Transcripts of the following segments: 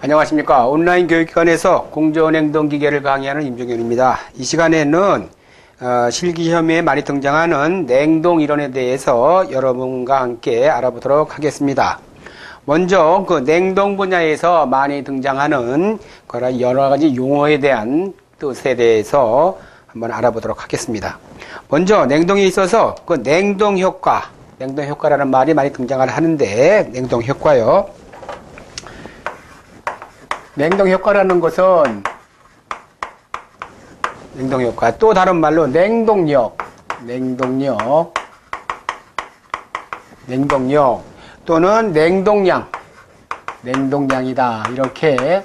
안녕하십니까. 온라인 교육기관에서 공조냉동기계를 강의하는 임종현입니다. 이 시간에는 실기시험에 많이 등장하는 냉동 이론에 대해서 여러분과 함께 알아보도록 하겠습니다. 먼저 그 냉동 분야에서 많이 등장하는 여러 가지 용어에 대한 뜻에 대해서 한번 알아보도록 하겠습니다. 먼저 냉동에 있어서 그 냉동 효과라는 말이 많이 등장을 하는데, 냉동 효과요. 냉동 효과라는 것은 냉동 효과, 또 다른 말로 냉동력 또는 냉동량이다, 이렇게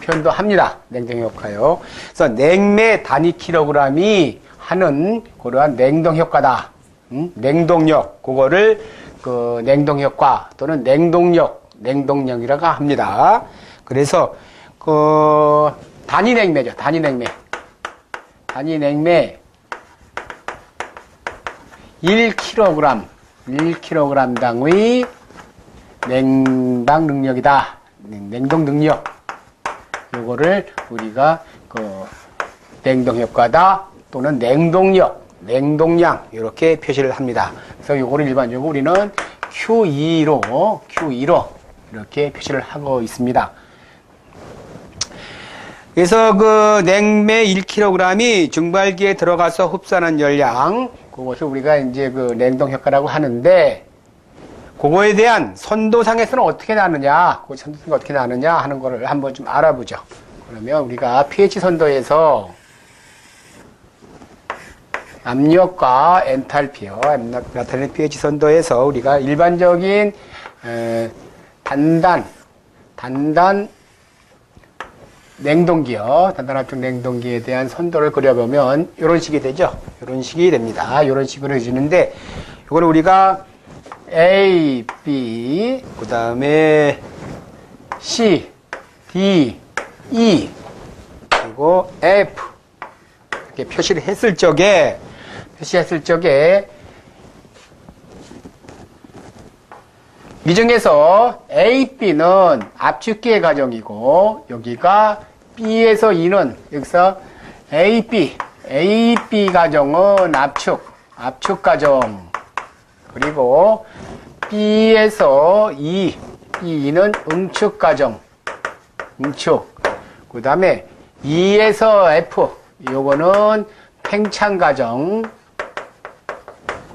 표현도 합니다. 냉동 효과요. 그래서 냉매 단위 킬로그램이 하는 그러한 냉동 효과다. 냉동력, 그거를 냉동 효과 또는 냉동량이라고 합니다. 그래서 단위 냉매죠. 단위 냉매 1kg 당의 냉방 능력이다. 냉동 능력. 요거를 우리가 냉동 효과다 또는 냉동량 이렇게 표시를 합니다. 그래서 요거를 일반적으로 우리는 Q2로 이렇게 표시를 하고 있습니다. 그래서 냉매 1kg이 증발기에 들어가서 흡수하는 열량, 그것을 우리가 이제 냉동 효과라고 하는데, 그거에 대한 선도상에서는 어떻게 나느냐, 하는 거를 한번 좀 알아보죠. 그러면 우리가 pH 선도에서 압력과 엔탈피요, 나타내는 pH 선도에서 우리가 일반적인 단단 냉동기요. 단단압축 냉동기에 대한 선도를 그려보면 이런 식이 되죠. 이런 식이 됩니다. 이런 식으로 그려지는데, 이거는 우리가 A, B, 그 다음에 C, D, E, 그리고 F 이렇게 표시를 했을 적에 이 중에서 A, B는 압축기의 가정이고, 여기가 B에서 E는, 여기서 A, B 가정은 압축 가정. 그리고 B에서 E는 응축 가정. 그 다음에 E에서 F, 요거는 팽창 가정.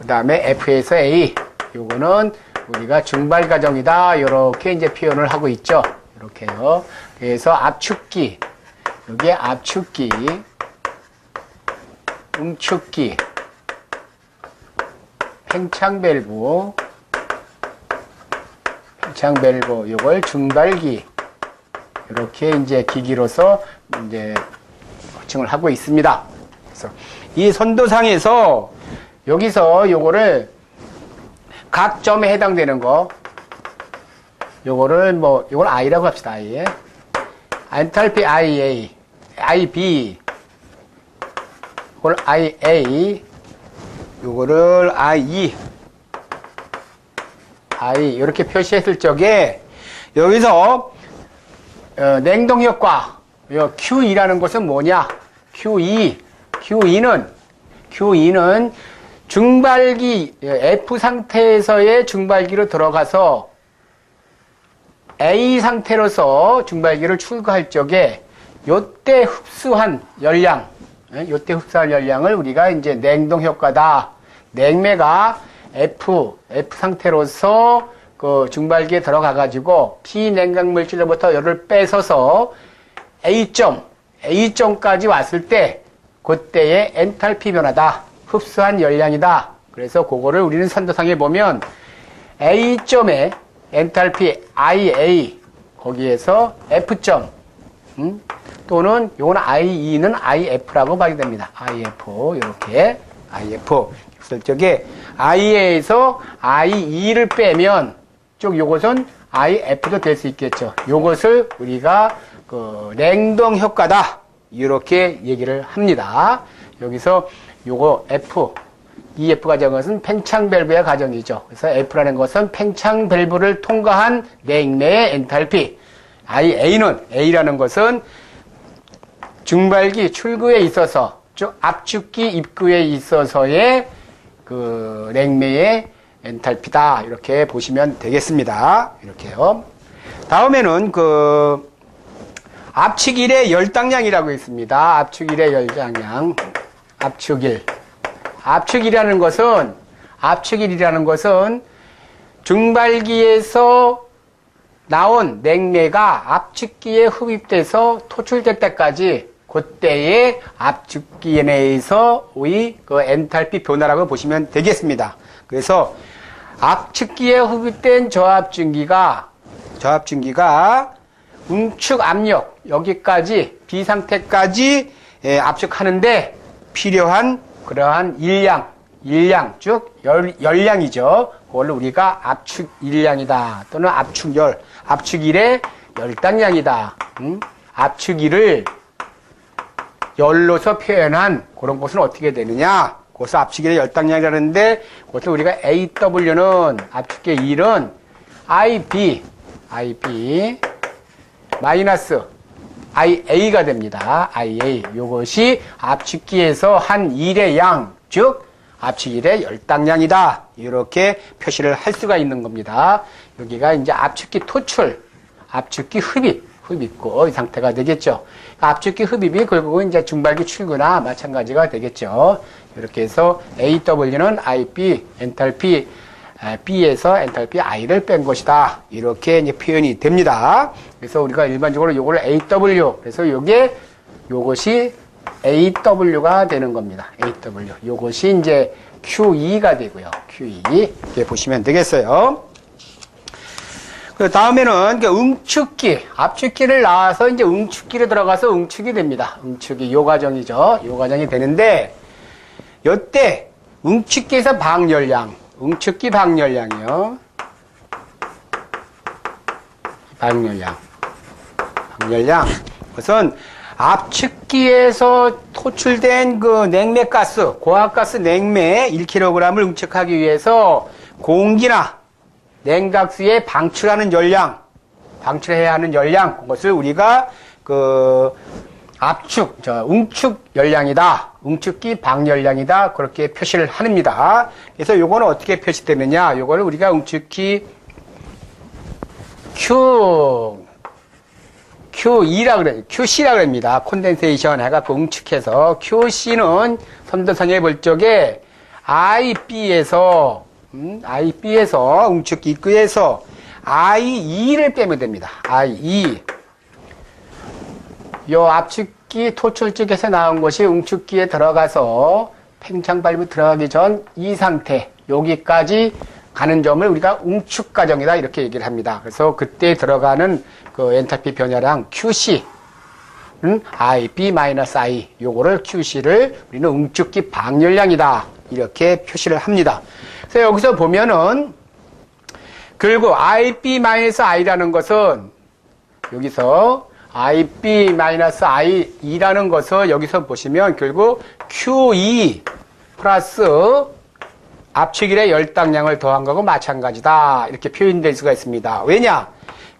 그 다음에 F에서 A, 요거는 우리가 증발 가정이다. 이렇게 이제 표현을 하고 있죠. 이렇게요. 그래서 압축기, 여기에 압축기, 응축기, 팽창 밸브, 이걸 증발기, 이렇게 이제 기기로서 이제 호칭을 하고 있습니다. 그래서 이 선도상에서 여기서 요거를 각 점에 해당되는 거, 요걸 I라고 합시다. I. 엔탈피 IB, 이걸 IA, 요거를 IE, 이렇게 표시했을 적에, 여기서, 냉동 효과, Q2라는 것은 뭐냐? Q2는 증발기, F 상태에서의 증발기로 들어가서 A 상태로서 증발기를 출구할 적에 요때 흡수한 열량을 우리가 이제 냉동 효과다. 냉매가 F 상태로서 증발기에 들어가가지고 비냉각 물질로부터 열을 뺏어서 A점까지 왔을 때, 그때의 엔탈피 변화다. 흡수한 열량이다. 그래서 그거를 우리는 선도상에 보면 A점의 엔탈피 IA, 거기에서 F점, 또는 요건 IE는 IF라고 봐야 됩니다. 이렇게 IF. 있을 적에 IA에서 IE를 빼면 요것은 IF도 될 수 있겠죠. 요것을 우리가 냉동 효과다. 이렇게 얘기를 합니다. 여기서 요거 EF 가정은 팽창 밸브의 가정이죠. 그래서 F라는 것은 팽창 밸브를 통과한 냉매의 엔탈피. A라는 것은 증발기 출구에 있어서, 즉 압축기 입구에 있어서의 그 냉매의 엔탈피다. 이렇게 보시면 되겠습니다. 이렇게요. 다음에는 그 압축일의 열당량이라고 있습니다. 압축일의 열당량. 압축일이라는 것은 증발기에서 나온 냉매가 압축기에 흡입돼서 토출될 때까지 그때의 압축기에 내에서의 그 엔탈피 변화라고 보시면 되겠습니다. 그래서 압축기에 흡입된 저압증기가 응축 압력 여기까지 비상태까지 압축하는데 필요한 그러한 일량 즉 열량이죠. 그걸 우리가 압축일량이다 또는 압축일의 열당량이다. 압축일을 열로서 표현한 그런 것은 어떻게 되느냐? 그것을 압축일의 열당량이라는데 그것을 우리가 AW는 압축기의 일은 IB 마이너스 IA가 됩니다. IA. 이것이 압축기에서 한 일의 양, 즉 압축일의 열당량이다. 이렇게 표시를 할 수가 있는 겁니다. 여기가 이제 압축기 토출, 압축기 흡입구 이 상태가 되겠죠. 압축기 흡입이 결국은 이제 증발기 출구나 마찬가지가 되겠죠. 이렇게 해서 AW는 IB 엔탈피 B에서 엔탈피 I를 뺀 것이다. 이렇게 이제 표현이 됩니다. 그래서 우리가 일반적으로 요거를 AW, 그래서 요것이 AW가 되는 겁니다. AW. 요것이 이제 QE가 되고요. QE. 이렇게 보시면 되겠어요. 그 다음에는 응축기, 압축기를 나와서 이제 응축기로 들어가서 응축이 됩니다. 응축이 요 과정이죠. 요 과정이 되는데, 요때 응축기에서 응축기 방열량이요. 방열량. 그것은 압축기에서 토출된 그 냉매가스, 고압가스 냉매 1kg을 응축하기 위해서 공기나 냉각수에 방출해야 하는 열량, 그것을 우리가 응축 열량이다. 응축기 방열량이다. 그렇게 표시를 합니다. 그래서 요거는 어떻게 표시되느냐? 요거를 우리가 응축기 QE라 그래요. QC라 그럽니다. 콘덴세이션 해갖고 응축해서 QC는 선도선의 볼 적에 IB에서 응축기 입구에서 IE를 빼면 됩니다. IE. 요 압축기 토출 쪽에서 나온 것이 응축기에 들어가서 팽창 발브 들어가기 전 이 상태, 여기까지 가는 점을 우리가 응축 과정이다 이렇게 얘기를 합니다. 그래서 그때 들어가는 그 엔탈피 변화량 QC, IB-I, 요거를 QC를 우리는 응축기 방열량이다 이렇게 표시를 합니다. 그래서 여기서 보면은 결국 IB-I라는 것은 여기서 IB-I2라는 것을 여기서 보시면 결국 QE 플러스 압축일의 열당량을 더한 거하고 마찬가지다. 이렇게 표현될 수가 있습니다. 왜냐?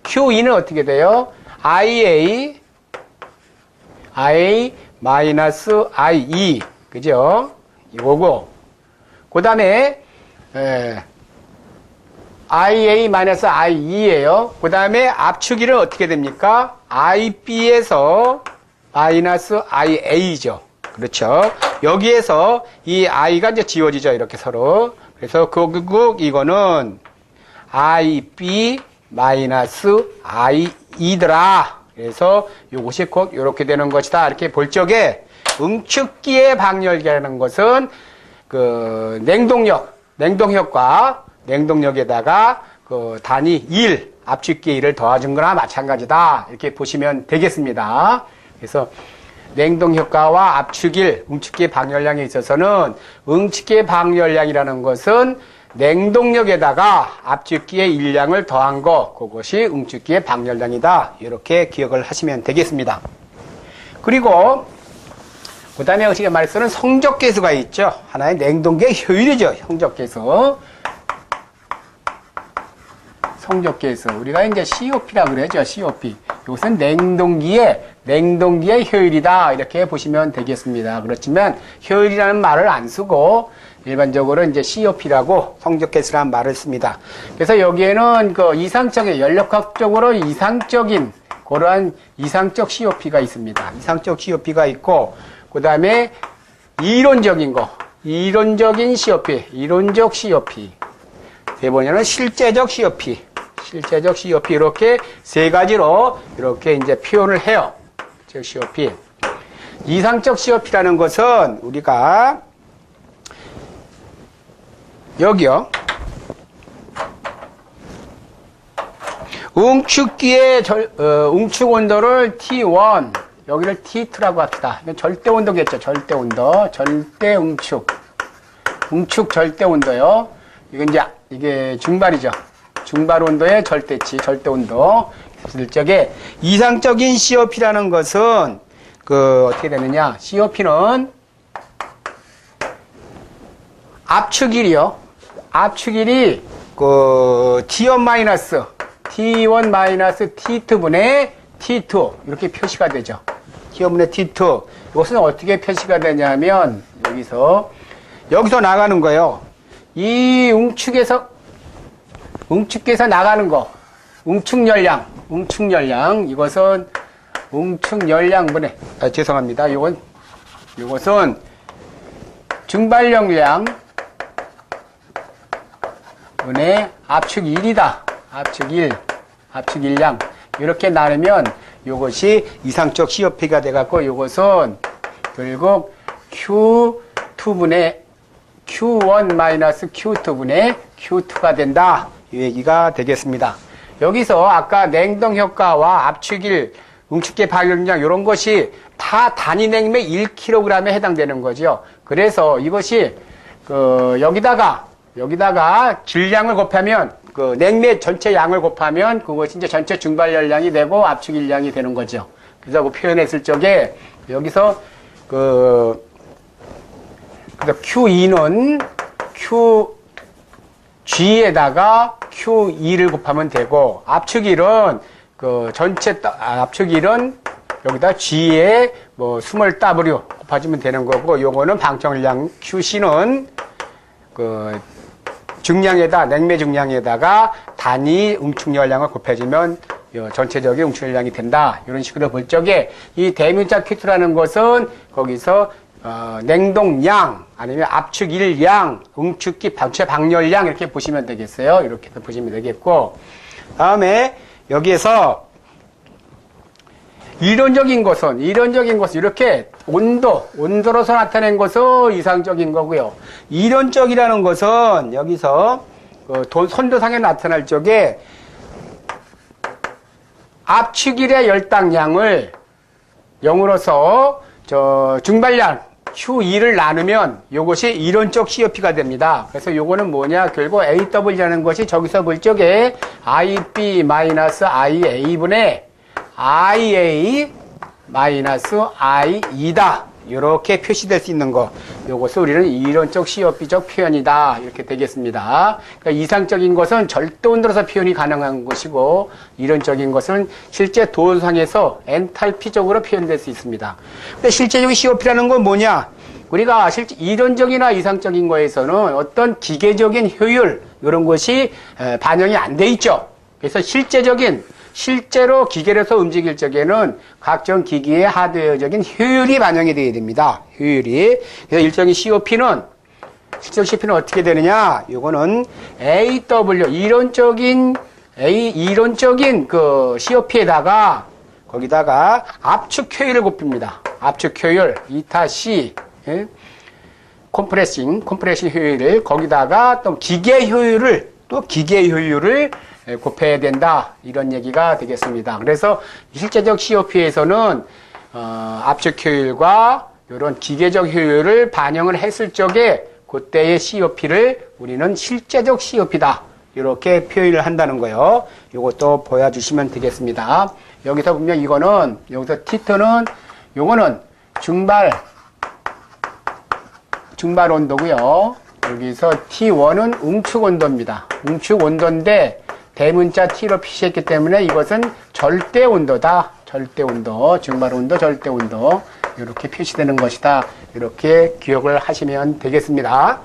QE는 어떻게 돼요? IA 마이너스 IE. 그죠? 이거고. 그 다음에, IA 마이너스 IE예요. 그 다음에 압축일은 어떻게 됩니까? IB에서 마이너스 IA죠. 그렇죠. 여기에서 이 I가 이제 지워지죠. 이렇게 서로. 그래서 결국 이거는 IB 마이너스 IE더라. 그래서 이것이 곧 이렇게 되는 것이다. 이렇게 볼 적에 응축기의 방열기라는 것은 그 냉동력에다가 그 단위 1, 압축기의 1을 더해준 거나 마찬가지다. 이렇게 보시면 되겠습니다. 그래서 냉동효과와 압축일, 응축기의 방열량에 있어서는 응축기의 방열량이라는 것은 냉동력에다가 압축기의 일량을 더한 거, 그것이 응축기의 방열량이다. 이렇게 기억을 하시면 되겠습니다. 그리고 그 다음에 우리가 말해서는 성적계수가 있죠. 하나의 냉동계의 효율이죠. 성적계수. 성적계에서 우리가 이제 COP라 그러죠. COP. 이것은 냉동기의 효율이다. 이렇게 보시면 되겠습니다. 그렇지만 효율이라는 말을 안 쓰고 일반적으로 이제 COP라고 성적계수라는 말을 씁니다. 그래서 여기에는 그 이상적인 연력학적으로 이상적인 그러한 이상적 COP가 있습니다. 이상적 COP가 있고 그다음에 이론적인 거, 이론적인 COP, 이론적 COP. 세 번째는 실제적 COP, 실제적 COP 이렇게 세 가지로 이렇게 이제 표현을 해요. 즉 COP. 이상적 COP라는 것은 우리가 여기요. 응축기의 응축 온도를 T1, 여기를 T2라고 합시다. 이건 절대 온도겠죠. 절대 온도. 절대 응축. 응축 절대 온도요. 이건 이제 이게 중발이죠. 중발 온도의 절대치, 절대 온도. 실적에 이상적인 COP라는 것은 어떻게 되느냐? COP는 압축일이요. 압축일이 T1 마이너스 T2분의 T2 이렇게 표시가 되죠. T1분의 T2 이것은 어떻게 표시가 되냐면 여기서 나가는 거예요. 이 응축에서 나가는 거 응축열량 이것은 응축열량분의 죄송합니다. 이것은 중발열량 분의 압축일이다. 압축일량. 이렇게 나누면 이것이 이상적 COP가 돼갖고 이것은 결국 Q1 마이너스 Q2분의 Q2가 된다. 이 얘기가 되겠습니다. 여기서 아까 냉동 효과와 압축일, 응축계 발열량 이런 것이 다 단위 냉매 1kg에 해당되는 거죠. 그래서 이것이 여기다가 질량을 곱하면 냉매 전체 양을 곱하면 그것이 이제 전체 중발열량이 되고 압축일량이 되는 거죠. 그래서 표현했을 적에 여기서 Q2는 G에다가 Q2를 곱하면 되고 압축일은 압축일은 여기다 G에 스몰 W 곱해주면 되는 거고 요거는 방청량 QC는 냉매 중량에다가 단위 응축열량을 곱해주면 전체적인 응축열량이 된다. 이런 식으로 볼 적에 이 대문자 Q2라는 것은 거기서 냉동량 아니면 압축일량, 응축기 전체 방열량 이렇게 보시면 되겠어요. 이렇게 보시면 되겠고 다음에 여기에서 이론적인 것은 이렇게 온도로서 나타낸 것은 이상적인 거고요. 이론적이라는 것은 여기서 선도상에 나타날 적에 압축일의 열당량을 0으로서 중발량 Q2를 나누면 이것이 이론적 COP가 됩니다. 그래서 요거는 뭐냐? 결국 AW라는 것이 저기서 볼 적에 IB-IA분의 IA-I2다. 이렇게 표시될 수 있는 거. 요것을 우리는 이론적 COP적 표현이다. 이렇게 되겠습니다. 그러니까 이상적인 것은 절대 온도로서 표현이 가능한 것이고, 이론적인 것은 실제 도상에서 엔탈피적으로 표현될 수 있습니다. 근데 실제적인 COP라는 건 뭐냐? 우리가 실제 이론적이나 이상적인 거에서는 어떤 기계적인 효율, 이런 것이 반영이 안 돼 있죠. 그래서 실제로 기계를 해서 움직일 적에는 각종 기기의 하드웨어적인 효율이 반영이 되어야 됩니다. 효율이. 그래서 일정의 실제적 COP는 어떻게 되느냐? 요거는 AW, 이론적인 COP에다가, 거기다가 압축 효율을 곱힙니다. 압축 효율, 이타-C, 컴프레싱 효율을, 거기다가 또 기계 효율을 곱해야 된다. 이런 얘기가 되겠습니다. 그래서 실제적 COP에서는 압축 효율과 이런 기계적 효율을 반영을 했을 적에 그때의 COP를 우리는 실제적 COP다. 이렇게 표현을 한다는 거예요. 이것도 보여주시면 되겠습니다. 여기서 보면 여기서 T2는 요거는 중발 온도고요. 여기서 T1은 응축 온도입니다. 응축 온도인데 대문자 T로 표시했기 때문에 이것은 절대 온도다. 절대 온도, 증발 온도, 절대 온도. 이렇게 표시되는 것이다. 이렇게 기억을 하시면 되겠습니다.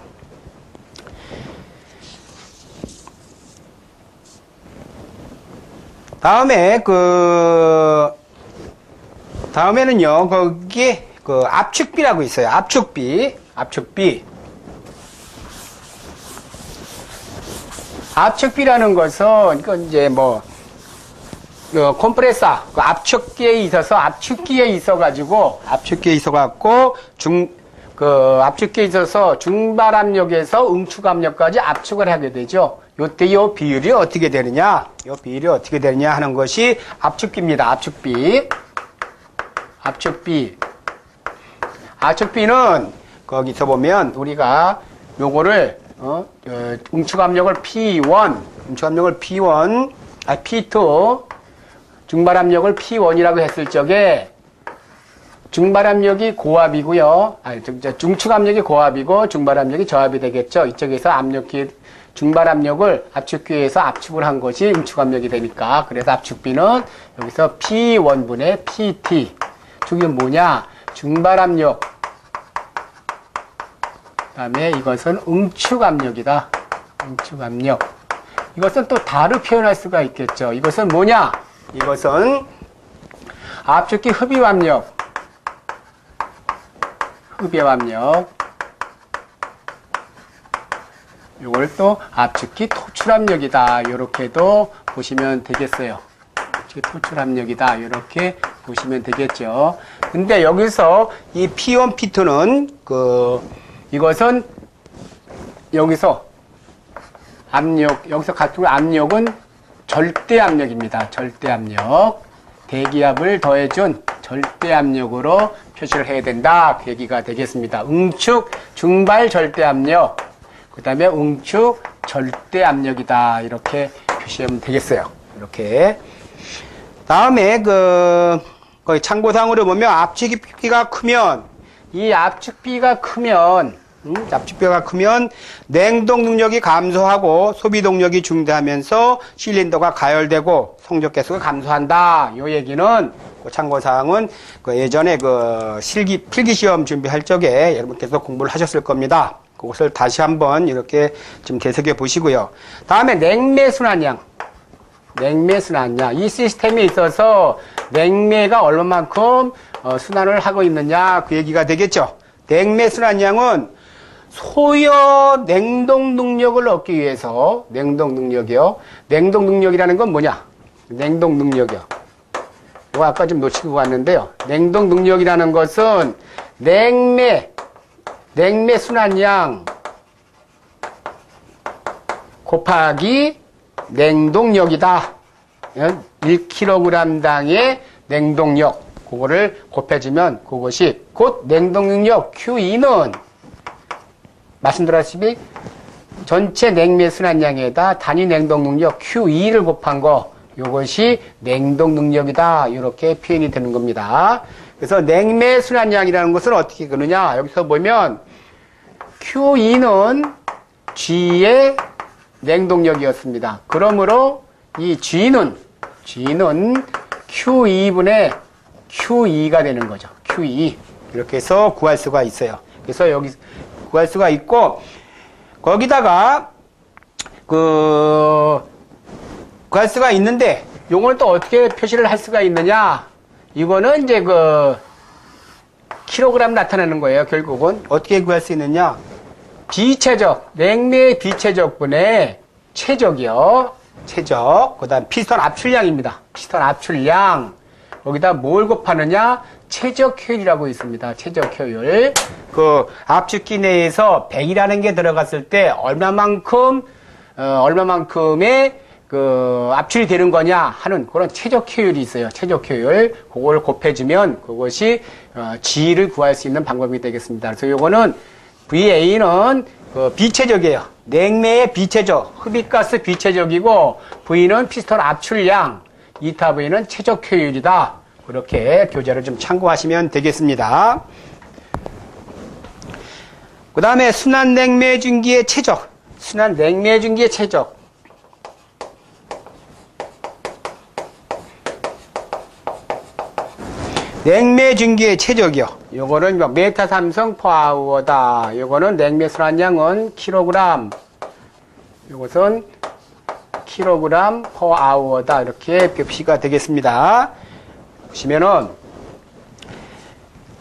다음에는요, 거기에 압축비라고 있어요. 압축비. 압축비라는 것은, 이제 컴프레서, 압축기에 있어가지고, 압축기에 있어서 중발압력에서 응축압력까지 압축을 하게 되죠. 요때 요 비율이 어떻게 되느냐 하는 것이 압축비입니다. 압축비는 거기서 보면 우리가 요거를 응축압력을 P2, 중발압력을 P1이라고 했을 적에 중발압력이 고압이고요. 중축압력이 고압이고 중발압력이 저압이 되겠죠. 이쪽에서 중발압력을 압축기에서 압축을 한 것이 응축압력이 되니까. 그래서 압축비는 여기서 P1분의 PT. 저게 뭐냐? 중발압력. 그다음에 이것은 응축압력이다. 응축압력. 이것은 또 다르게 표현할 수가 있겠죠. 이것은 뭐냐? 이것은 압축기 흡입압력. 이걸 또 압축기 토출압력이다. 이렇게도 보시면 되겠어요. 압축기 토출압력이다. 이렇게 보시면 되겠죠. 근데 여기서 이 P1, P2는 이것은 여기서 갖고 압력은 절대압력입니다. 절대압력. 대기압을 더해준 절대압력으로 표시를 해야 된다. 그 얘기가 되겠습니다. 응축, 중발 절대압력. 그 다음에 응축, 절대압력이다. 이렇게 표시하면 되겠어요. 이렇게. 다음에 거기 참고사항으로 보면 압축비가 크면, 압축비가 크면 냉동 능력이 감소하고 소비 동력이 증대하면서 실린더가 가열되고 성적 개수가 감소한다. 요 얘기는 참고사항은 예전에 필기 시험 준비할 적에 여러분께서 공부를 하셨을 겁니다. 그것을 다시 한번 이렇게 좀 되새겨 보시고요. 다음에 냉매순환량. 이 시스템에 있어서 냉매가 얼마만큼 순환을 하고 있느냐 그 얘기가 되겠죠. 냉매순환량은 소요 냉동 능력을 얻기 위해서 냉동 능력이라는 건 뭐냐? 냉동 능력이요. 이거 아까 좀 놓치고 왔는데요. 냉동 능력이라는 것은 냉매 순환량 곱하기 냉동력이다. 1kg당의 냉동력. 그거를 곱해주면 그것이 곧 냉동능력 Q2는 말씀드렸다시피 전체 냉매 순환량에다 단위 냉동능력 Q2를 곱한 거 이것이 냉동능력이다. 이렇게 표현이 되는 겁니다. 그래서 냉매 순환량이라는 것은 어떻게 그러냐? 여기서 보면 Q2는 G의 냉동력이었습니다. 그러므로 이 G는 Q2분의 Q2가 되는 거죠. Q2. 이렇게 해서 구할 수가 있어요. 그래서 여기 구할 수가 있고, 거기다가, 구할 수가 있는데, 요걸 또 어떻게 표시를 할 수가 있느냐? 이거는 이제 킬로그램 나타내는 거예요, 결국은. 어떻게 구할 수 있느냐? 비체적, 냉매의 비체적분의 최적이요. 최적. 그 다음 피스톤 압출량입니다. 피스톤 압출량. 여기다 뭘 곱하느냐? 최적 효율이라고 있습니다. 최적 효율. 압축기 내에서 100이라는 게 들어갔을 때 얼마만큼의 압출이 되는 거냐 하는 그런 최적 효율이 있어요. 최적 효율. 그걸 곱해주면 그것이 G를 구할 수 있는 방법이 되겠습니다. 그래서 요거는 VA는 비체적이에요. 냉매의 비체적. 흡입가스 비체적이고 V는 피스톤 압출량. 이타 V는 최적 효율이다. 그렇게 교재를 좀 참고하시면 되겠습니다. 그 다음에 순환 냉매 증기의 최적. 순환 냉매 증기의 최적. 냉매 증기의 최적이요. 요거는 메타 삼성 퍼아워다. 요거는 냉매 순환량은 킬로그램. 요것은 킬로그램 퍼아워다. 이렇게 표시가 되겠습니다. 보시면은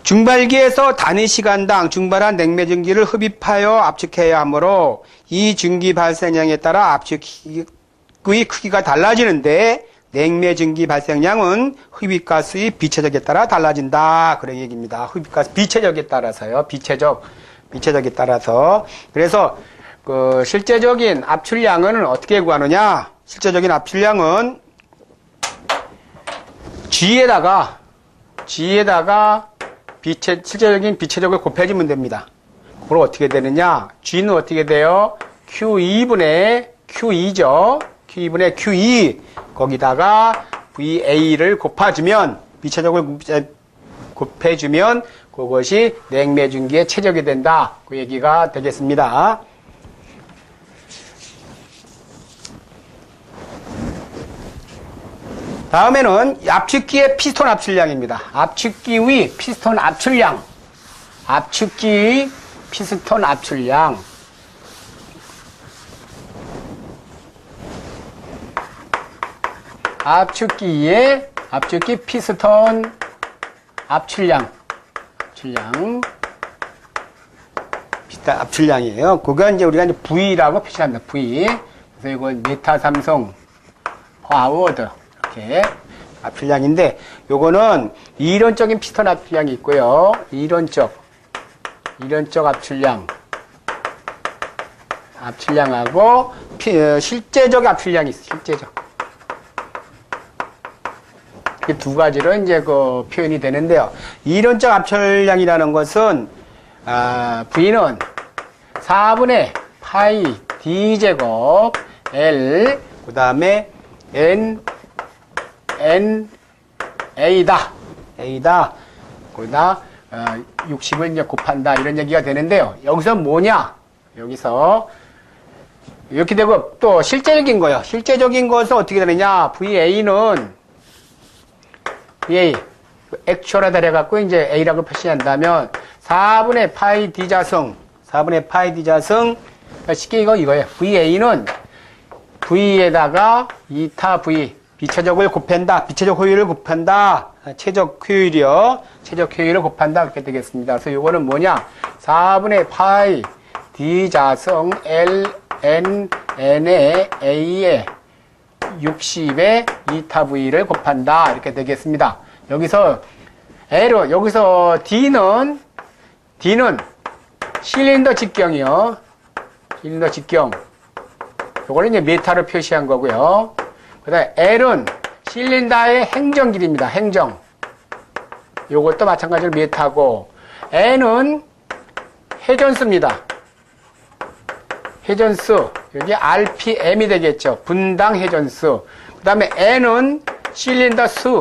증발기에서 단위 시간당 증발한 냉매 증기를 흡입하여 압축해야 하므로 이 증기 발생량에 따라 압축의 크기가 달라지는데 냉매 증기 발생량은 흡입가스의 비체적에 따라 달라진다. 그런 얘기입니다. 흡입가스 비체적에 따라서요. 비체적에 따라서. 그래서 그 실제적인 압출량은 어떻게 구하느냐? 실제적인 압출량은 G에다가 실제적인 비체적을 곱해주면 됩니다. 그걸 어떻게 되느냐? G는 어떻게 돼요? Q2분의 Q2죠. Q2분의 Q2 거기다가 VA를 곱해주면 비체적을 곱해주면 그것이 냉매 증기의 최적이 된다. 그 얘기가 되겠습니다. 다음에는 압축기의 피스톤 압출량입니다. 압축기의 피스톤 압출량. 압축기의 피스톤 압출량. 압축기 피스톤 압출량. 비슷한 압출량이에요. 그건 이제 우리가 이제 V라고 표시합니다. V. 그래서 이건 메타 삼성 퍼아워드. 이렇게 압출량인데 요거는 이론적인 피스톤 압출량이 있고요. 이론적 압출량하고 실제적 압출량이 있어요. 실제적. 이 두 가지로 이제 그 표현이 되는데요. 이론적 압출량이라는 것은 V는 4분의 파이 D 제곱 L 그 다음에 A다. 거기다 60을 이제 곱한다. 이런 얘기가 되는데요. 여기서 뭐냐? 여기서 이렇게 되고 또 실제적인 거요. 실제적인 것은 어떻게 되느냐? VA는 VA 액츄얼하다 해갖고 이제 A라고 표시한다면 4분의 파이 D 자승 쉽게 이거예요. VA는 V에다가 2타 V 비체적을 곱한다. 비체적 효율을 곱한다. 최적 효율을 곱한다. 그렇게 되겠습니다. 그래서 이거는 뭐냐? 4분의 파이 D 자승 L N N의 A의 60의 2타 V를 곱한다. 이렇게 되겠습니다. 여기서 D는 실린더 직경이요. 실린더 직경. 요거는 이제 메타로 표시한 거고요. 그 다음에 L은 실린더의 행정길입니다. 행정. 요것도 마찬가지로 메타고, N은 회전수입니다. 회전수. 여기 RPM이 되겠죠. 분당 회전수. 그 다음에 N은 실린더 수.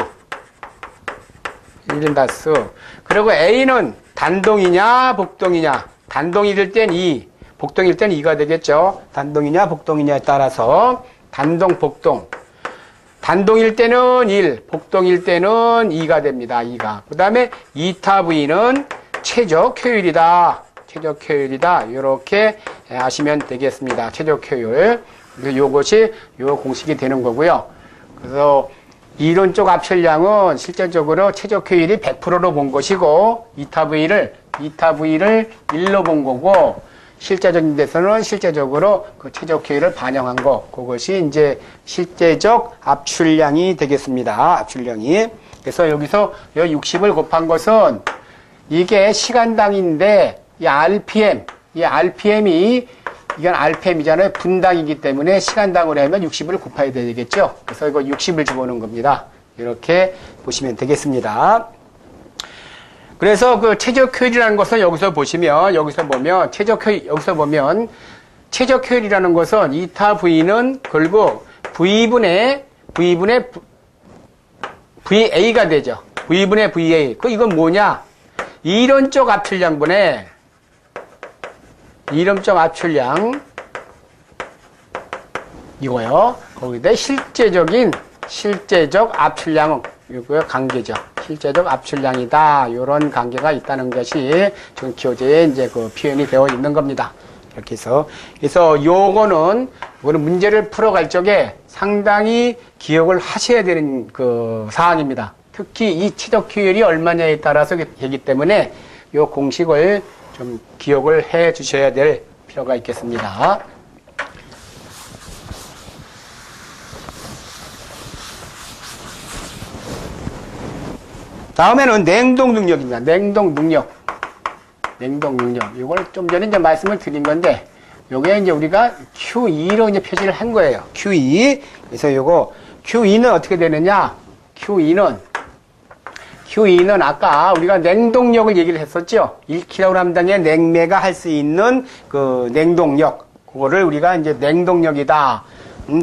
그리고 A는 단동이냐, 복동이냐. 단동일 땐 2, 복동일 땐 2가 되겠죠. 단동이냐, 복동이냐에 따라서 단동, 복동. 단동일 때는 1, 복동일 때는 2가 됩니다. 2가. 그 다음에 2타 V는 최적 효율이다. 이렇게 아시면 되겠습니다. 최적 효율. 그래서 요것이 요 공식이 되는 거고요. 그래서 이론적 압출량은 실질적으로 최적 효율이 100%로 본 것이고 2타 V를 1로 본 거고, 실제적인 데서는 실제적으로 그 최적 효율을 반영한 거, 그것이 이제 실제적 압출량이 되겠습니다. 압출량이. 그래서 여기서 60을 곱한 것은 이게 시간당인데 이 RPM이 이건 RPM이잖아요. 분당이기 때문에 시간당으로 하면 60을 곱해야 되겠죠. 그래서 이거 60을 집어넣은 겁니다. 이렇게 보시면 되겠습니다. 그래서 그 최적 효율이라는 것은 여기서 보면 최적 효율이라는 것은 2타 V는 결국 V분의 VA가 되죠. V분의 VA. 이건 뭐냐? 이론적 압출량분의 이론적 압출량 이거요. 거기다 실제적 압출량은 이거요. 관계죠. 실제적 압출량이다. 이런 관계가 있다는 것이 지금 교재에 이제 그 표현이 되어 있는 겁니다. 이렇게 해서. 그래서 요거는 문제를 풀어갈 적에 상당히 기억을 하셔야 되는 그 사항입니다. 특히 이 최적 효율이 얼마냐에 따라서 되기 때문에 요 공식을 좀 기억을 해 주셔야 될 필요가 있겠습니다. 다음에는 냉동 능력입니다. 냉동 능력. 냉동 능력. 이걸 좀 전에 이제 말씀을 드린 건데, 요게 이제 우리가 Q2로 이제 표시를 한 거예요. Q2. 그래서 요거, Q2는 어떻게 되느냐? Q2는 아까 우리가 냉동력을 얘기를 했었죠? 1kg당의 냉매가 할 수 있는 그 냉동력. 그거를 우리가 이제 냉동력이다.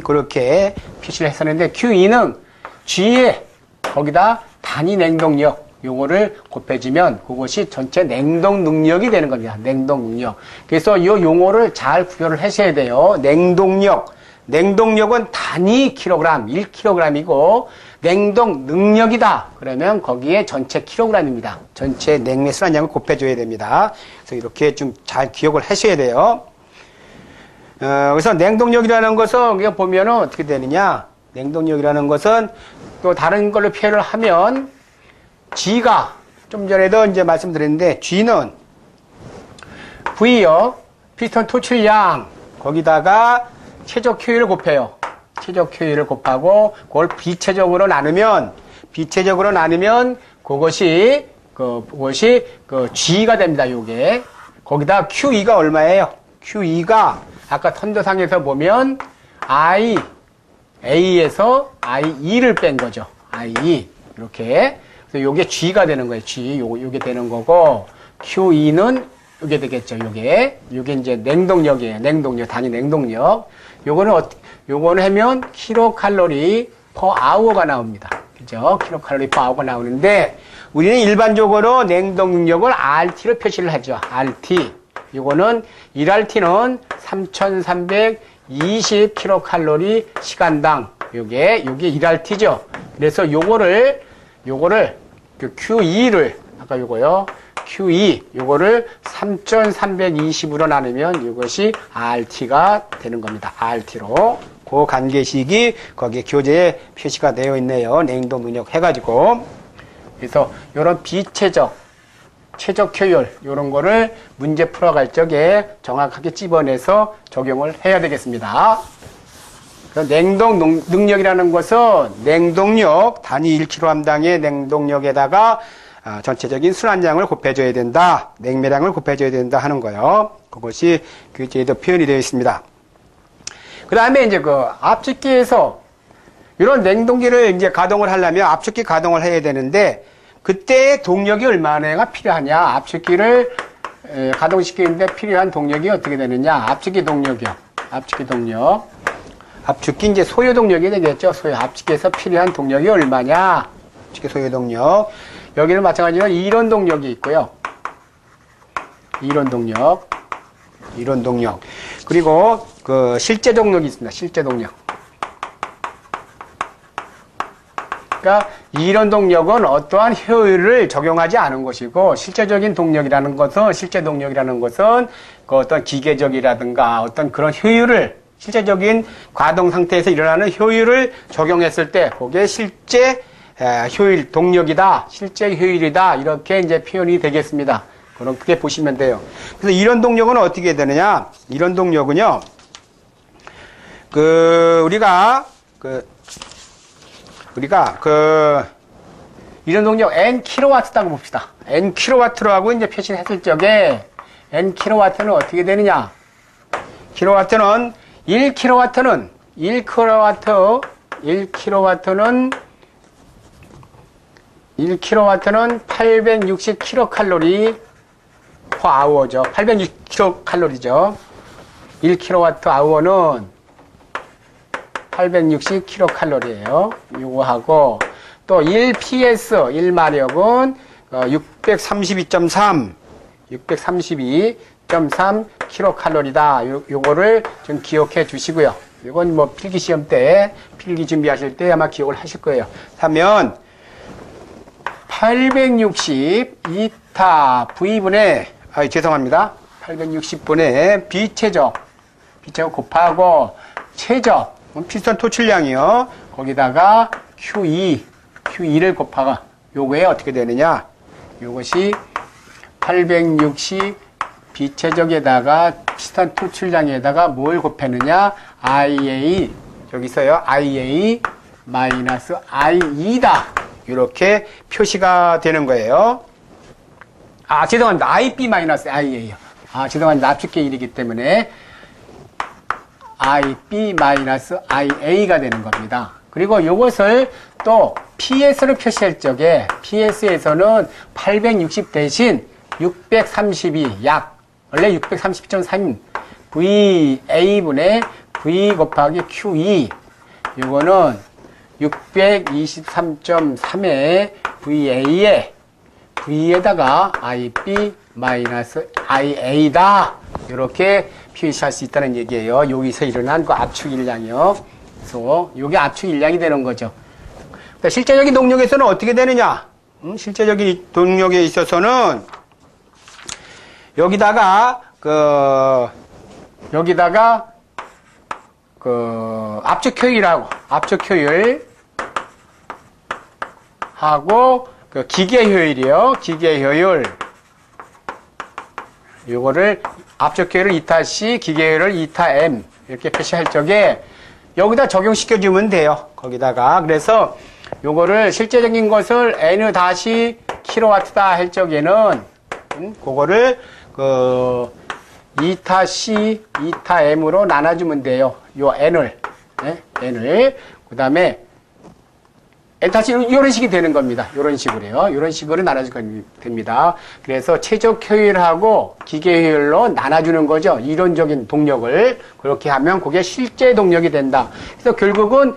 그렇게 표시를 했었는데, Q2는 G에 거기다 단위 냉동력 요거를 곱해주면 그것이 전체 냉동 능력이 되는 겁니다. 냉동 능력. 그래서 이 용어를 잘 구별을 하셔야 돼요. 냉동력. 냉동력은 단위 킬로그램, 1kg이고 냉동 능력이다. 그러면 거기에 전체 킬로그램입니다. 전체 냉매 순환량을 곱해줘야 됩니다. 그래서 이렇게 좀 잘 기억을 하셔야 돼요. 그래서 냉동력이라는 것은 우리가 보면은 어떻게 되느냐? 냉동력이라는 것은 또 다른 걸로 표현을 하면 G가 좀 전에도 이제 말씀드렸는데 G는 V역 피스톤 토출량 거기다가 최적 효율을 곱해요. 최적 효율을 곱하고 그걸 비체적으로 나누면 그것이 G가 됩니다. 요게 거기다 Q2가 얼마예요? Q2가 아까 턴더상에서 보면 A에서 I2를 뺀 거죠. I2. 이렇게. 그래서 요게 G가 되는 거예요. G. 요게 되는 거고, Q2는 요게 되겠죠. 요게 이제 냉동력이에요. 냉동력. 단위 냉동력. 요거는 하면 킬로칼로리 퍼 아워가 나옵니다. 그죠? 킬로칼로리 퍼 아워가 나오는데, 우리는 일반적으로 냉동 능력을 RT로 표시를 하죠. RT. 요거는 1RT는 3,320kcal 시간당. 요게 1RT죠. 그래서 요거를 그 Q2를 아까 요거요. Q2 요거를 3,320으로 나누면 이것이 RT가 되는 겁니다. RT로. 그 관계식이 거기에 교재에 표시가 되어 있네요. 냉동 능력 해가지고. 그래서 요런 최적 효율 이런 거를 문제 풀어갈 적에 정확하게 찝어내서 적용을 해야 되겠습니다. 냉동 능력이라는 것은 냉동력 단위 1kg당의 냉동력에다가 전체적인 순환량을 곱해줘야 된다. 냉매량을 곱해줘야 된다 하는 거요. 그것이 교재에도 표현이 되어 있습니다. 그 다음에 이제 그 압축기에서 이런 냉동기를 이제 가동을 하려면 압축기 가동을 해야 되는데 그때 동력이 얼마나 필요하냐? 압축기를 가동시키는데 필요한 동력이 어떻게 되느냐? 압축기 동력이요. 압축기 동력. 압축기 이제 소요 동력이 되겠죠. 압축기에서 필요한 동력이 얼마냐? 압축기 소요 동력. 여기는 마찬가지로 이론 동력이 있고요. 이론 동력. 그리고 그 실제 동력이 있습니다. 실제 동력. 그러니까 이론 동력은 어떠한 효율을 적용하지 않은 것이고 실제적인 동력이라는 것은 실제 동력이라는 것은 그 어떤 기계적이라든가 어떤 그런 효율을 실제적인 가동 상태에서 일어나는 효율을 적용했을 때 그게 실제 효율 동력이다, 실제 효율이다 이렇게 이제 표현이 되겠습니다. 그렇게 보시면 돼요. 그래서 이론 동력은 어떻게 되느냐? 이론 동력은요, 우리가 이론 동력 N 킬로와트라고 봅시다. N 킬로와트로 하고 이제 표시를 했을 적에 N 킬로와트는 어떻게 되느냐? 킬로와트는 1킬로와트는 860kcal per hour죠. 860kcal죠. 1kWh는 860kcal예요. 요거하고 또 1PS 1마력은 632.3kcal다. 요거를 좀 기억해 주시고요. 이건 뭐 필기 시험 때, 필기 준비하실 때 아마 기억을 하실 거예요. 하면 860 이타 V분의, 죄송합니다. 860분의 B최적 곱하고 최적, 피스톤 토출량이요. 거기다가 Q2를 곱하가, 요거에 어떻게 되느냐? 요것이 860 B최적에다가 피스톤 토출량에다가 뭘 곱했느냐? IA, 여기 있어요. IA 마이너스 IE다. 이렇게 표시가 되는 거예요. 죄송합니다. IB 마이너스 IA요. 죄송합니다. 압축계 1이기 때문에 IB 마이너스 IA가 되는 겁니다. 그리고 이것을 또 PS로 표시할 적에 PS에서는 860 대신 632 원래 630.3 VA분의 V 곱하기 QE, 이거는 623.3의 V에다가 IB 마이너스 IA다. 이렇게 표시할 수 있다는 얘기예요. 여기서 일어난 그 압축 일량이요. 그래서 이게 압축 일량이 되는 거죠. 실제적인 동력에서는 어떻게 되느냐? 실제적인 동력에 있어서는 여기다가 압축 효율 하고 기계 효율이요. 기계 효율. 요거를 압축 효율을 이타 C, 기계 효율을 이타 M 이렇게 표시할 적에 여기다 적용시켜 주면 돼요. 거기다가. 그래서 요거를 실제적인 것을 N 다시 킬로와트다 할 적에는 그거를 이타 C, 이타 M으로 나눠주면 돼요. 요 N을. 그다음에 다시 이런 식이 되는 겁니다. 이런 식으로요. 이런 식으로 나눠주면 됩니다. 그래서 최적 효율하고 기계 효율로 나눠주는 거죠. 이론적인 동력을. 그렇게 하면 그게 실제 동력이 된다. 그래서 결국은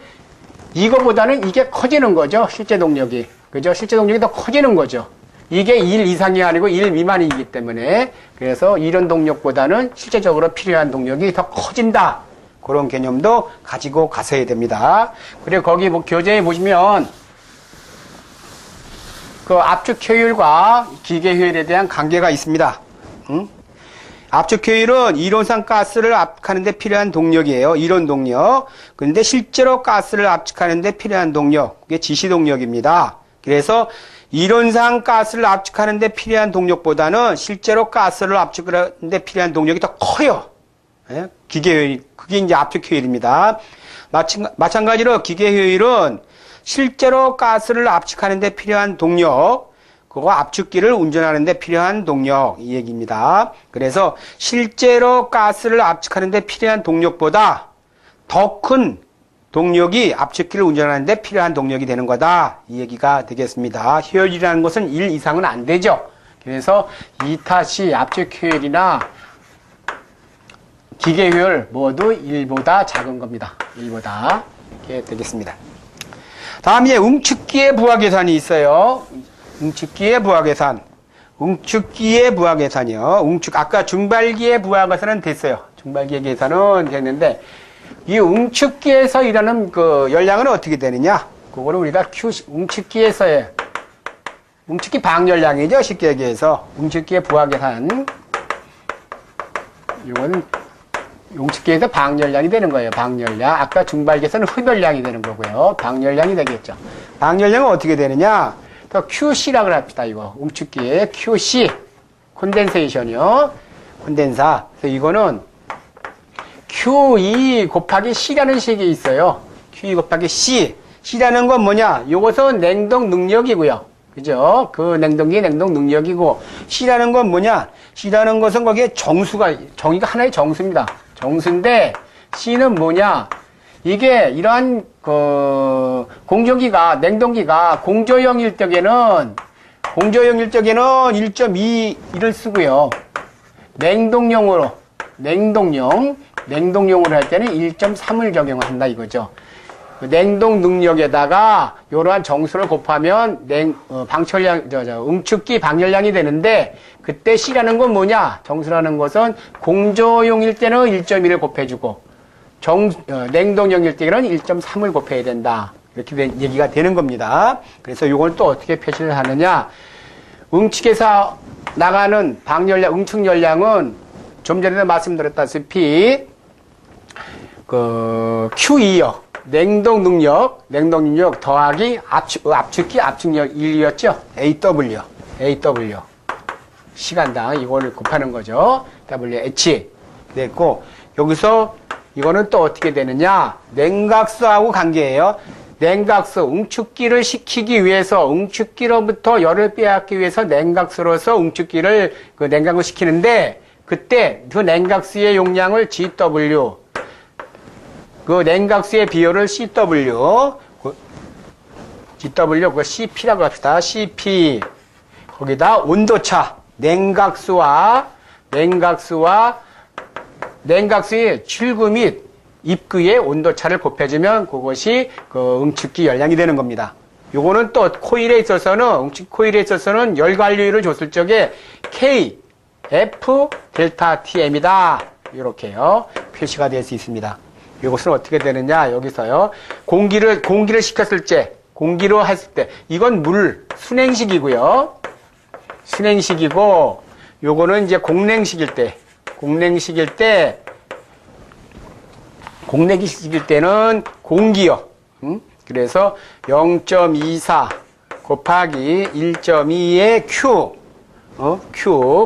이거보다는 이게 커지는 거죠. 실제 동력이. 그죠? 실제 동력이 더 커지는 거죠. 이게 1 이상이 아니고 1 미만이기 때문에. 그래서 이런 동력보다는 실제적으로 필요한 동력이 더 커진다. 그런 개념도 가지고 가셔야 됩니다. 그리고 거기 교재에 보시면 그 압축 효율과 기계 효율에 대한 관계가 있습니다. 압축 효율은 이론상 가스를 압축하는 데 필요한 동력이에요. 이론 동력. 그런데 실제로 가스를 압축하는 데 필요한 동력, 그게 지시 동력입니다. 그래서 이론상 가스를 압축하는 데 필요한 동력보다는 실제로 가스를 압축하는 데 필요한 동력이 더 커요. 기계 효율, 그게 이제 압축 효율입니다. 마찬가지로 기계 효율은 실제로 가스를 압축하는 데 필요한 동력, 그거 압축기를 운전하는 데 필요한 동력, 이 얘기입니다. 그래서 실제로 가스를 압축하는 데 필요한 동력보다 더 큰 동력이 압축기를 운전하는 데 필요한 동력이 되는 거다, 이 얘기가 되겠습니다. 효율이라는 것은 1 이상은 안 되죠. 그래서 이타시 압축 효율이나 기계 효율 모두 1보다 작은 겁니다. 1보다. 이렇게 되겠습니다. 다음 이제 응축기의 부하 계산이 있어요. 응축기의 부하 계산. 응축기의 부하 계산이요. 아까 중발기의 부하 계산은 됐어요. 중발기의 계산은 됐는데, 이 응축기에서 일하는 그 열량은 어떻게 되느냐? 그거를 우리가 응축기에서의, 응축기 방열량이죠. 쉽게 얘기해서. 응축기의 부하 계산. 이거는 응축기에서 방열량이 되는 거예요. 방열량. 아까 중발기에서는 흡열량이 되는 거고요. 방열량이 되겠죠. 방열량은 어떻게 되느냐? 또 QC라고 합시다. 이거 응축기의 QC, 콘덴세이션이요. 콘덴사. 그래서 이거는 QE 곱하기 C라는 식이 있어요. QE 곱하기 C. C라는 건 뭐냐? 이것은 냉동 능력이고요. 그죠? 그 냉동기 냉동 능력이고, C라는 건 뭐냐? C라는 것은 거기에 정의가 하나의 정수입니다. 정수인데, C는 뭐냐? 이게 이러한 공조기가, 냉동기가 공조형일 적에는 1.2를 쓰고요. 냉동용으로 할 때는 1.3을 적용을 한다 이거죠. 냉동 능력에다가 이러한 정수를 곱하면 응축기 방열량이 되는데, 그때 C라는 건 뭐냐? 정수라는 것은 공조용일 때는 1.1을 곱해주고, 냉동용일 때는 1.3을 곱해야 된다. 이렇게 얘기가 되는 겁니다. 그래서 이걸 또 어떻게 표시를 하느냐. 응축에서 나가는 방열량, 응축 열량은 좀 전에 말씀드렸다시피 Q2요. 냉동 능력 더하기 압축기, 압축력 1이었죠. AW. 시간당 이거를 곱하는 거죠. WH 됐고, 여기서 이거는 또 어떻게 되느냐. 냉각수하고 관계예요. 냉각수, 응축기를 식히기 위해서, 응축기로부터 열을 빼앗기 위해서 냉각수로서 응축기를 냉각을 시키는데, 그때 그 냉각수의 용량을 GW, 그 냉각수의 비율을 GW, 그 CP라고 합시다. CP. 거기다 온도차, 냉각수의 출구 및 입구의 온도차를 곱해주면 그것이 그 응축기 열량이 되는 겁니다. 요거는 또 코일에 있어서는, 응축 코일에 있어서는 열 관리율을 줬을 적에 K, F, 델타 Tm이다. 이렇게요. 표시가 될 수 있습니다. 이것은 어떻게 되느냐. 여기서요. 공기를 식혔을 때, 공기로 했을 때, 이건 순행식이고요. 순행식이고, 요거는 이제 공냉식일 때는 공기요. 그래서 0.24 곱하기 1.2의 Q,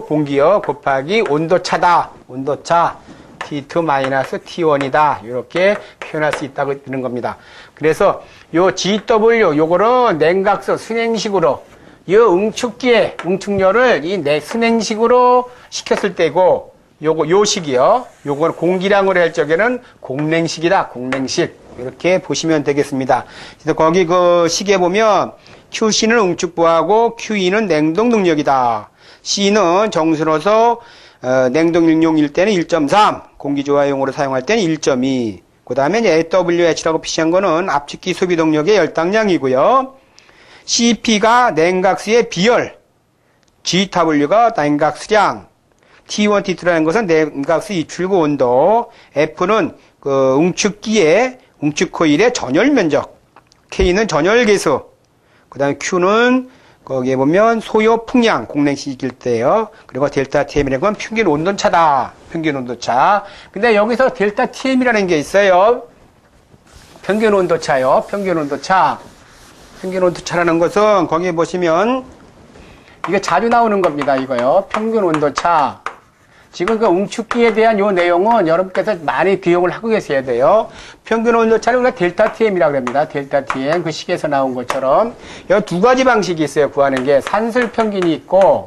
공기요, 곱하기 온도차다. 온도차, T2-T1이다. 이렇게 표현할 수 있다고 되는 겁니다. 그래서 요 GW, 요거는 냉각수 순행식으로, 이 응축기의 응축열을 이 순행식으로 식혔을 때고, 요 식이요. 요거는 공기량으로 할 적에는 공냉식이다. 공냉식. 이렇게 보시면 되겠습니다. 그래서 거기 그 식에 보면 QC는 응축부하고 QE는 냉동 능력이다. C는 정수로서 냉동 능력일 때는 1.3, 공기 조화용으로 사용할 때는 1.2. 그 다음에 AWH라고 표시한 거는 압축기 소비 동력의 열당량이고요. CP가 냉각수의 비열, GW가 냉각수량, T1, T2라는 것은 냉각수 입출구 온도, F는 그 응축기의, 응축 코일의 전열 면적, K는 전열 계수, 그 다음에 Q는 거기에 보면 소요 풍량, 공냉식일 때요. 그리고 델타 TM이라는 건 평균 온도차다. 평균 온도차. 근데 여기서 델타 TM이라는 게 있어요. 평균 온도차요. 평균 온도차. 평균 온도차라는 것은 거기에 보시면 이게 자주 나오는 겁니다. 이거요. 평균 온도차. 지금 그 응축기에 대한 요 내용은 여러분께서 많이 기억을 하고 계셔야 돼요. 평균 온도차를 우리가 델타 TM이라고 합니다. 델타 TM. 그 식에서 나온 것처럼. 여기 두 가지 방식이 있어요. 구하는 게. 산술 평균이 있고,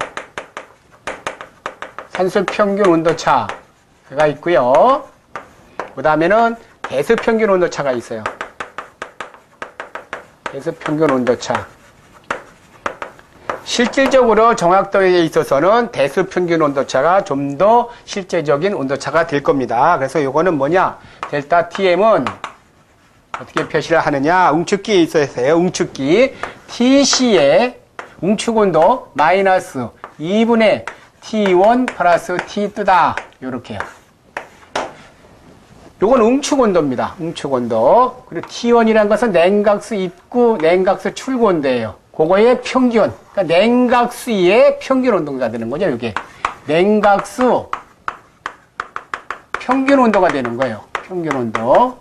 산술 평균 온도차가 있고요. 그 다음에는 대수 평균 온도차가 있어요. 대수 평균 온도차. 실질적으로 정확도에 있어서는 대수 평균 온도차가 좀 더 실제적인 온도차가 될 겁니다. 그래서 요거는 뭐냐? 델타 TM은 어떻게 표시를 하느냐? 응축기에 있어서요. 응축기. TC의 응축온도 마이너스 2분의 T1 플러스 T2다. 요렇게요. 요건 응축온도입니다. 응축온도. 그리고 T1이라는 것은 냉각수 입구, 냉각수 출구 온도예요. 그거의 평균. 그러니까 냉각수의 평균 온도가 되는 거죠, 이게. 냉각수 평균 온도가 되는 거예요. 평균 온도.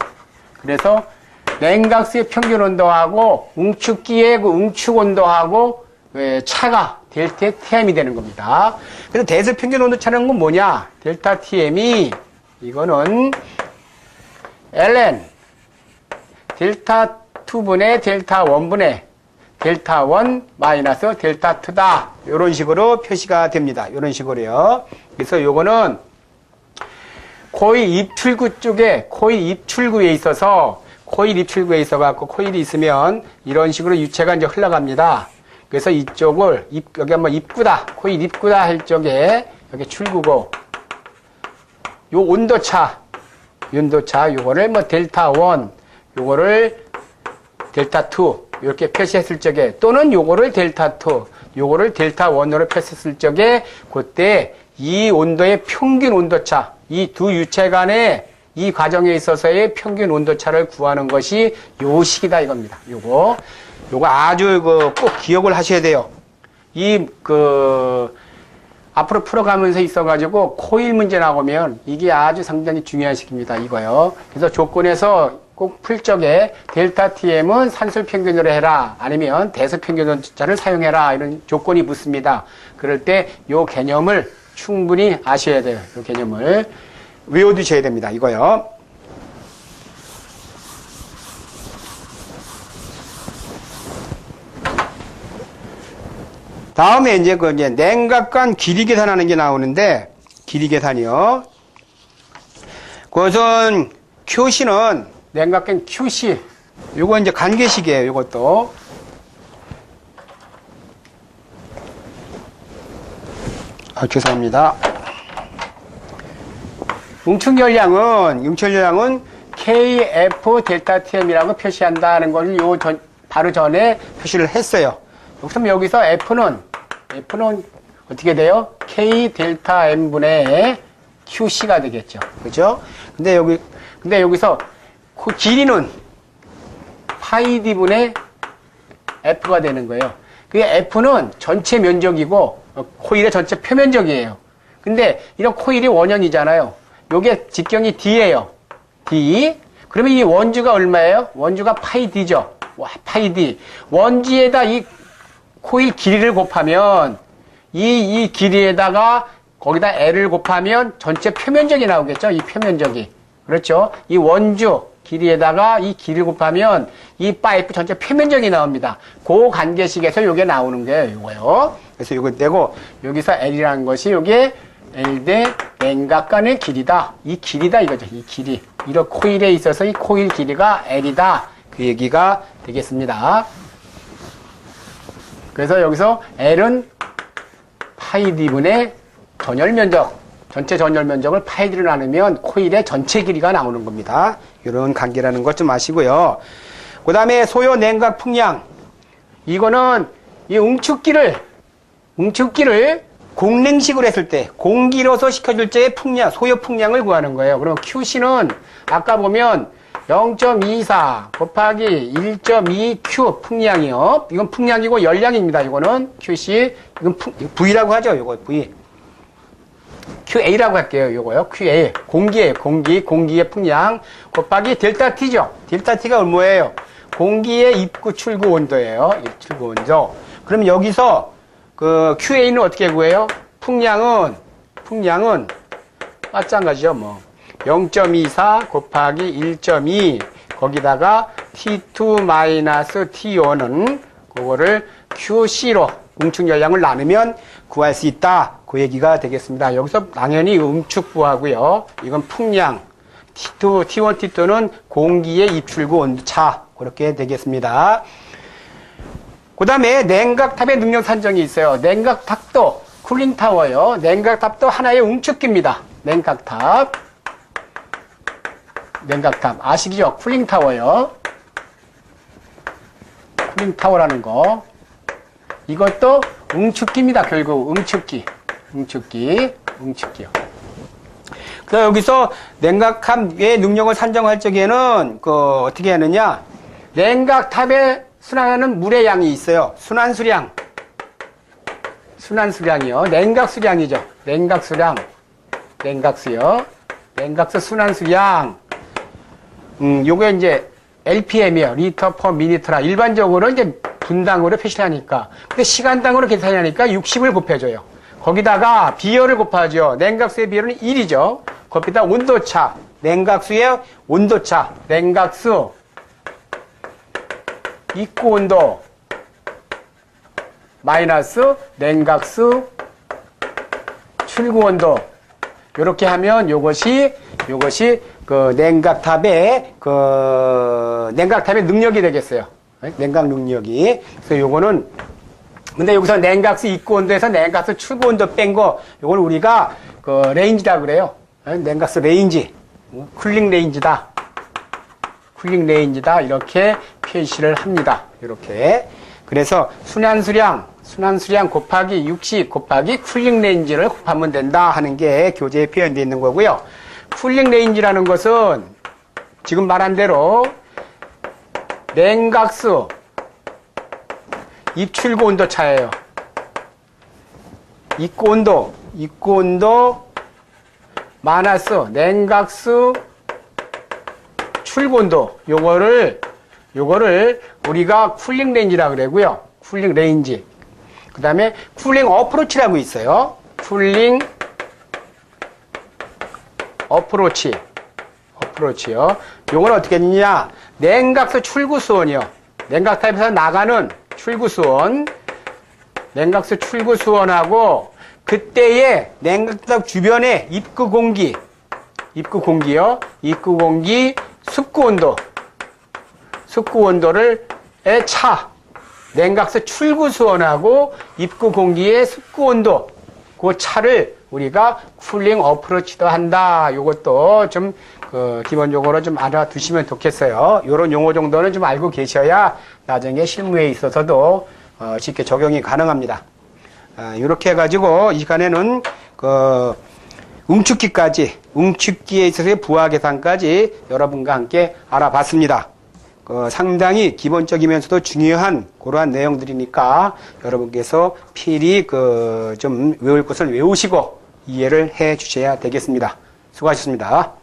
그래서 냉각수의 평균 온도하고 응축기의 그 응축 온도하고 차가 델타 TM이 되는 겁니다. 그래서 대수 평균 온도 차는 건 뭐냐? 델타 TM이 이거는 ln 델타 2분의 델타 1분의 델타 1 마이너스 델타 2다. 이런 식으로 표시가 됩니다. 이런 식으로요. 그래서 요거는 코일 입출구 쪽에, 코일 입출구에 있어서, 코일 입출구에 있어갖고, 코일이 있으면 이런 식으로 유체가 이제 흘러갑니다. 그래서 이쪽을, 여기 한번 입구다. 코일 입구다 할 적에, 여기 출구고, 요 온도차, 요거를 뭐 델타 1, 요거를 델타 2, 이렇게 표시했을 적에, 또는 요거를 델타 2, 요거를 델타 1으로 표시했을 적에, 그때 이 온도의 평균 온도차, 이 두 유체 간의 이 과정에 있어서의 평균 온도차를 구하는 것이 요 식이다 이겁니다. 요거 아주 꼭 기억을 하셔야 돼요. 앞으로 풀어가면서 있어가지고 코일 문제 나오면 이게 아주 상당히 중요한 식입니다. 이거요. 그래서 조건에서 꼭 풀 적에 델타 TM은 산술 평균으로 해라. 아니면 대수 평균 온도차를 사용해라. 이런 조건이 붙습니다. 그럴 때 요 개념을 충분히 아셔야 돼요. 요 개념을 외워두셔야 됩니다. 이거요. 다음에 이제 냉각관 길이 계산하는 게 나오는데, 길이 계산이요. 그것은 QC는 냉각관 QC. 요거 이제 관계식이에요. 요것도. 죄송합니다. 응축열량은 KF 델타 TM이라고 표시한다는 걸 바로 전에 표시를 했어요. 그럼 여기서 F는 어떻게 돼요? K 델타 M분의 QC가 되겠죠. 그죠? 근데 여기서 그 길이는 파이 D분의 F가 되는 거예요. 그게 F는 전체 면적이고, 코일의 전체 표면적이에요. 근데 이런 코일이 원형이잖아요. 요게 직경이 D예요. D. 그러면 이 원주가 얼마예요? 원주가 파이 D죠. 와, 파이 D. 원지에다 이 코일 길이를 곱하면 이 길이에다가 거기다 L을 곱하면 전체 표면적이 나오겠죠. 이 표면적이. 그렇죠. 이 원주 길이에다가 이 길이를 곱하면 이 파이프 전체 표면적이 나옵니다. 그 관계식에서 요게 나오는 거예요. 요거요. 그래서 요거 되고 여기서 L이라는 것이 요게 L 대 냉각관의 길이다. 이 길이다 이거죠. 이 길이. 이런 코일에 있어서 이 코일 길이가 L이다. 그 얘기가 되겠습니다. 그래서 여기서 L은 파이 D분의 전열 면적, 전체 전열 면적을 파이 D로 나누면 코일의 전체 길이가 나오는 겁니다. 이런 관계라는 것 좀 아시고요. 그 다음에 소요 냉각 풍량. 이거는 이 응축기를 공냉식으로 했을 때, 공기로서 식혀줄 때의 풍량, 소요 풍량을 구하는 거예요. 그러면 QC는 아까 보면 0.24 곱하기 1.2Q 풍량이요. 이건 풍량이고 열량입니다. 이거는 QC. 이건 V라고 하죠. 이거 V. QA라고 할게요. 요거요. QA. 공기의 풍량 곱하기 델타 T죠. 델타 T가 뭐예요? 공기의 입구 출구 온도예요. 출구 온도. 그럼 여기서 그 QA는 어떻게 구해요? 풍량은 마찬가지죠. 0.24 곱하기 1.2 거기다가 T2-T1은 그거를 QC로 응축 열량을 나누면 구할 수 있다. 그 얘기가 되겠습니다. 여기서 당연히 응축부하고요. 이건 풍량. T1, T2는 공기의 입출구 온도차. 그렇게 되겠습니다. 그 다음에 냉각탑의 능력 산정이 있어요. 냉각탑도, 쿨링타워요. 냉각탑도 하나의 응축기입니다. 냉각탑. 아시죠? 쿨링타워요. 쿨링타워라는 거. 이것도 응축기입니다. 결국 응축기요. 그래서 여기서 냉각탑의 능력을 산정할 적에는 어떻게 하느냐? 냉각탑에 순환하는 물의 양이 있어요. 순환수량이요. 냉각수량이죠. 냉각수 순환수량. 요게 이제 LPM이에요. 리터 퍼 미니트라. 일반적으로 이제 분당으로 표시를 하니까. 근데 시간당으로 계산하니까 60을 곱해줘요. 거기다가 비열을 곱하죠. 냉각수의 비열은 1이죠. 거기다 온도차. 냉각수의 온도차. 냉각수. 입구 온도. 마이너스 냉각수. 출구 온도. 요렇게 하면 요것이 그 냉각탑의 능력이 되겠어요. 냉각 능력이. 그래서 요거는 근데 여기서 냉각수 입구 온도에서 냉각수 출구 온도 뺀 거 요걸 우리가 레인지라 그래요. 냉각수 레인지. 쿨링 레인지다. 이렇게 표시를 합니다. 이렇게. 그래서 순환수량 곱하기 60 곱하기 쿨링 레인지를 곱하면 된다 하는 게 교재에 표현되어 있는 거고요. 쿨링 레인지라는 것은 지금 말한 대로 냉각수 입출구 온도 차예요. 입구 온도 마이너스 냉각수 출구 온도 요거를 우리가 쿨링 레인지라고 그러고요. 쿨링 레인지. 그 다음에 쿨링 어프로치라고 있어요. 쿨링 어프로치요. 요건 어떻게 했느냐? 냉각수 출구 수온이요. 냉각 타입에서 나가는 출구 수온. 냉각수 출구 수온하고 그때의 냉각탑 주변의 입구 공기요. 입구 공기 습구 온도를 차. 냉각수 출구 수온하고 입구 공기의 습구 온도 그 차를 우리가 쿨링 어프로치도 한다. 요것도 좀 기본적으로 좀 알아두시면 좋겠어요. 요런 용어 정도는 좀 알고 계셔야 나중에 실무에 있어서도 쉽게 적용이 가능합니다. 이렇게 해가지고 이 시간에는 응축기에 있어서의 부하 계산까지 여러분과 함께 알아봤습니다. 상당히 기본적이면서도 중요한 그러한 내용들이니까 여러분께서 필히 좀 외울 것을 외우시고 이해를 해 주셔야 되겠습니다. 수고하셨습니다.